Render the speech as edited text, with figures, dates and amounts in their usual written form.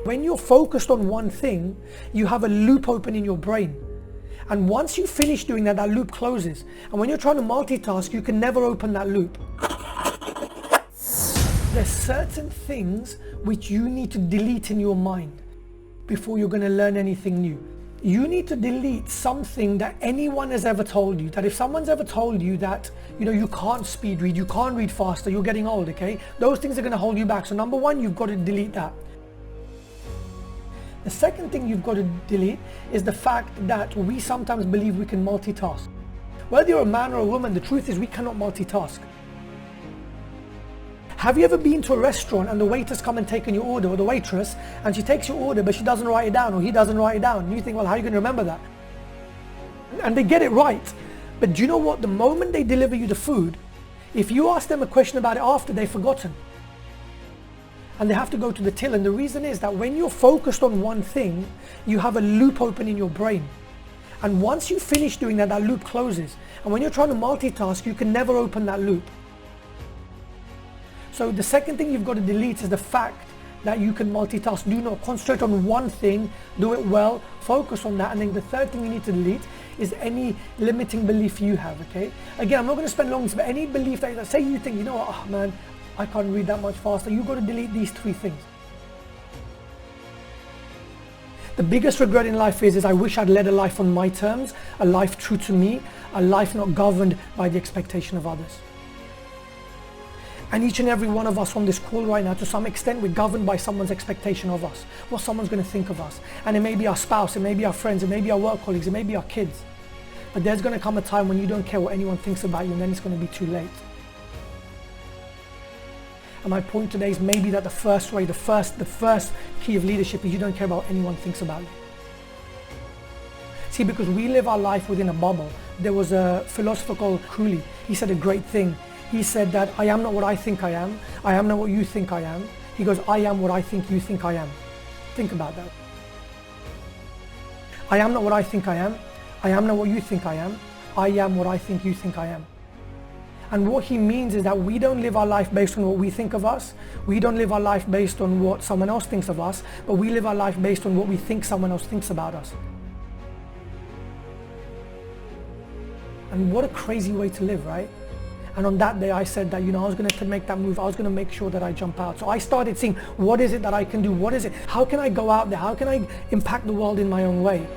When you're focused on one thing, you have a loop open in your brain. And once you finish doing that, that loop closes. And when you're trying to multitask, you can never open that loop. There's certain things which you need to delete in your mind before you're going to learn anything new. You need to delete something that anyone has ever told you. That if someone's ever told you that, you can't speed read, you can't read faster, you're getting old, okay? Those things are going to hold you back. So number one, you've got to delete that. The second thing you've got to delete is the fact that we sometimes believe we can multitask. Whether you're a man or a woman, the truth is we cannot multitask. Have you ever been to a restaurant and the waiter's come and taken your order, or the waitress, and she takes your order but she doesn't write it down, or he doesn't write it down, and you think, well, how are you going to remember that? And they get it right. But do you know what? The moment they deliver you the food, if you ask them a question about it after, they've forgotten. And they have to go to the till. And the reason is that when you're focused on one thing, you have a loop open in your brain. And once you finish doing that, that loop closes. And when you're trying to multitask, you can never open that loop. So the second thing you've got to delete is the fact that you can multitask. Do not concentrate on one thing, do it well, focus on that. And then the third thing you need to delete is any limiting belief you have, okay? Again, I'm not going to spend long, but any belief that, say you think, oh man, I can't read that much faster, you've got to delete these three things. The biggest regret in life is I wish I'd led a life on my terms, a life true to me, a life not governed by the expectation of others. And each and every one of us on this call right now, to some extent, we're governed by someone's expectation of us, what someone's going to think of us. And it may be our spouse, it may be our friends, it may be our work colleagues, it may be our kids. But there's going to come a time when you don't care what anyone thinks about you, and then it's going to be too late. And my point today is maybe that the first key of leadership is you don't care about what anyone thinks about you. See, because we live our life within a bubble. There was a philosopher called Cooley. He said a great thing. He said that I am not what I think I am not what you think I am. He goes, I am what I think you think I am. Think about that. I am not what I think I am not what you think I am what I think you think I am. And what he means is that we don't live our life based on what we think of us. We don't live our life based on what someone else thinks of us, but we live our life based on what we think someone else thinks about us. And what a crazy way to live, right? And on that day I said that, I was going to make that move. I was going to make sure that I jump out. So I started seeing, what is it that I can do? What is it? How can I go out there? How can I impact the world in my own way?